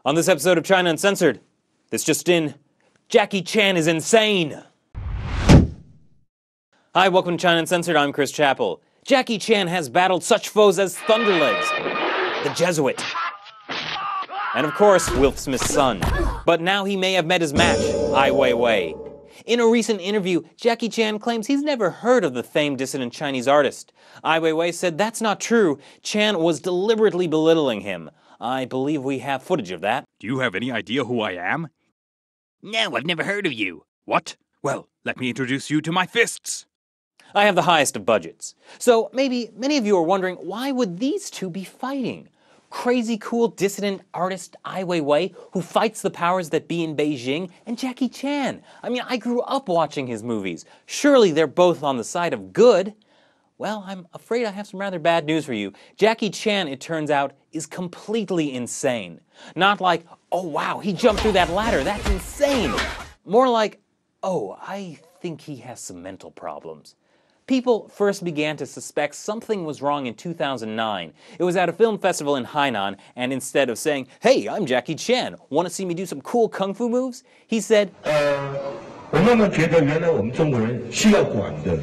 On this episode of China Uncensored, this just in, Jackie Chan is insane. Hi, welcome to China Uncensored, I'm Chris Chappell. Jackie Chan has battled such foes as Thunderlegs, the Jesuit, and of course, Will Smith's son. But now he may have met his match, Weiwei. In a recent interview, Jackie Chan claims he's never heard of the famed dissident Chinese artist. Weiwei said that's not true. Chan was deliberately belittling him. I believe we have footage of that. Do you have any idea who I am? No, I've never heard of you. What? Well, let me introduce you to my fists. I have the highest of budgets. So maybe many of you are wondering, why would these two be fighting? Crazy cool dissident artist Ai Weiwei, who fights the powers that be in Beijing, and Jackie Chan. I mean, I grew up watching his movies. Surely they're both on the side of good. Well, I'm afraid I have some rather bad news for you. Jackie Chan, it turns out, is completely insane. Not like, oh wow, he jumped through that ladder, that's insane. More like, oh, I think he has some mental problems. People first began to suspect something was wrong in 2009. It was at a film festival in Hainan, and instead of saying, hey, I'm Jackie Chan, want to see me do some cool kung fu moves? He said, 我慢慢觉得原来我们中国人需要管的。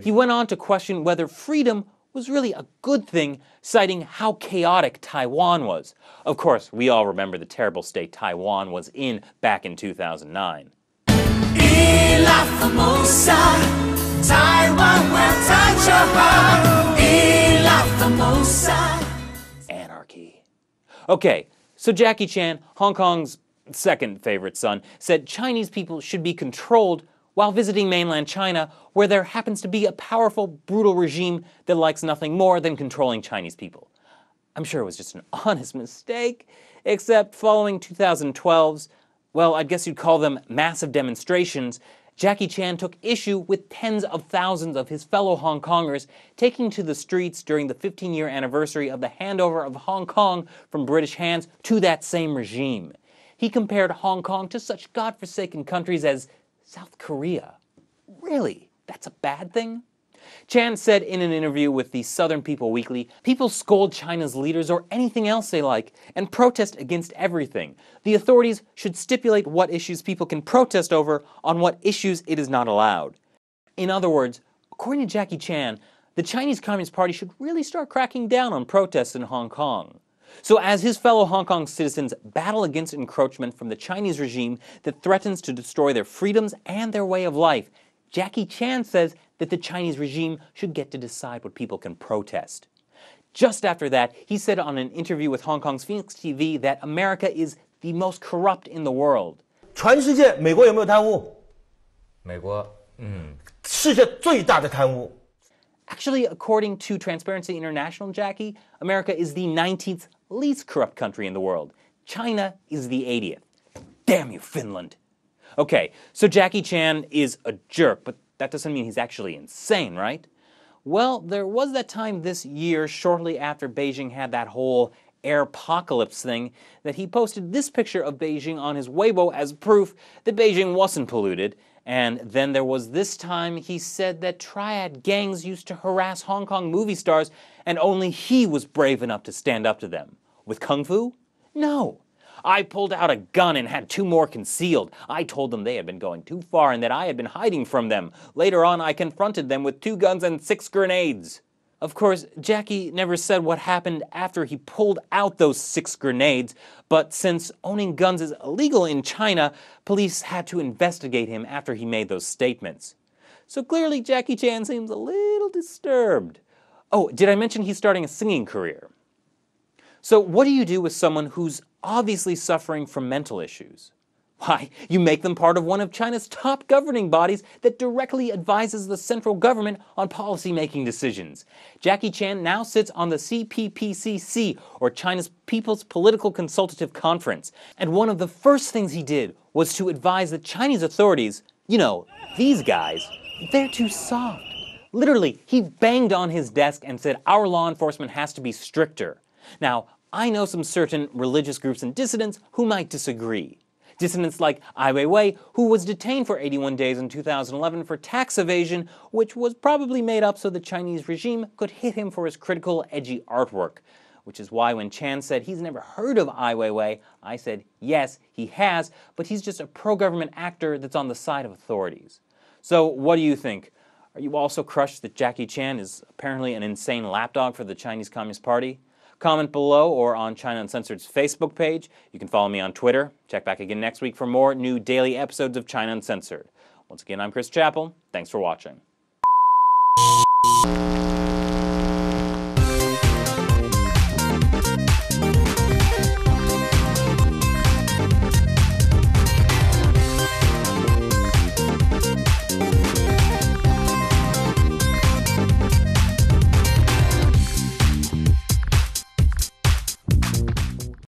He went on to question whether freedom was really a good thing, citing how chaotic Taiwan was. Of course, we all remember the terrible state Taiwan was in back in 2009. Anarchy. Okay, so Jackie Chan, Hong Kong's second favorite son, said Chinese people should be controlled while visiting mainland China, where there happens to be a powerful, brutal regime that likes nothing more than controlling Chinese people. I'm sure it was just an honest mistake, except following 2012's, well, I guess you'd call them massive demonstrations, Jackie Chan took issue with tens of thousands of his fellow Hong Kongers taking to the streets during the 15-year anniversary of the handover of Hong Kong from British hands to that same regime. He compared Hong Kong to such godforsaken countries as South Korea. Really? That's a bad thing? Chan said in an interview with the Southern People Weekly, people scold China's leaders or anything else they like and protest against everything. The authorities should stipulate what issues people can protest over on what issues it is not allowed. In other words, according to Jackie Chan, the Chinese Communist Party should really start cracking down on protests in Hong Kong. So as his fellow Hong Kong citizens battle against encroachment from the Chinese regime that threatens to destroy their freedoms and their way of life, Jackie Chan says that the Chinese regime should get to decide what people can protest. Just after that, he said on an interview with Hong Kong's Phoenix TV that America is the most corrupt in the world. 全世界美国有没有贪污？美国，世界最大的贪污。 Actually, according to Transparency International, Jackie, America is the 19th least corrupt country in the world. China is the 80th. Damn you, Finland. Okay, so Jackie Chan is a jerk, but that doesn't mean he's actually insane, right? Well, there was that time this year, shortly after Beijing had that whole airpocalypse thing, that he posted this picture of Beijing on his Weibo as proof that Beijing wasn't polluted. And then there was this time he said that triad gangs used to harass Hong Kong movie stars and only he was brave enough to stand up to them. With kung fu? No. I pulled out a gun and had two more concealed. I told them they had been going too far and that I had been hiding from them. Later on, I confronted them with 2 guns and 6 grenades. Of course, Jackie never said what happened after he pulled out those 6 grenades, but since owning guns is illegal in China, police had to investigate him after he made those statements. So clearly Jackie Chan seems a little disturbed. Oh, did I mention he's starting a singing career? So what do you do with someone who's obviously suffering from mental issues? Why, you make them part of one of China's top governing bodies that directly advises the central government on policy-making decisions. Jackie Chan now sits on the CPPCC, or China's People's Political Consultative Conference, and one of the first things he did was to advise the Chinese authorities, you know, these guys, they're too soft. Literally, he banged on his desk and said our law enforcement has to be stricter. Now, I know some certain religious groups and dissidents who might disagree. Dissidents like Ai Weiwei, who was detained for 81 days in 2011 for tax evasion, which was probably made up so the Chinese regime could hit him for his critical, edgy artwork. Which is why when Chan said he's never heard of Ai Weiwei, I said yes, he has, but he's just a pro-government actor that's on the side of authorities. So what do you think? Are you also crushed that Jackie Chan is apparently an insane lapdog for the Chinese Communist Party? Comment below or on China Uncensored's Facebook page. You can follow me on Twitter. Check back again next week for more new daily episodes of China Uncensored. Once again, I'm Chris Chappell. Thanks for watching.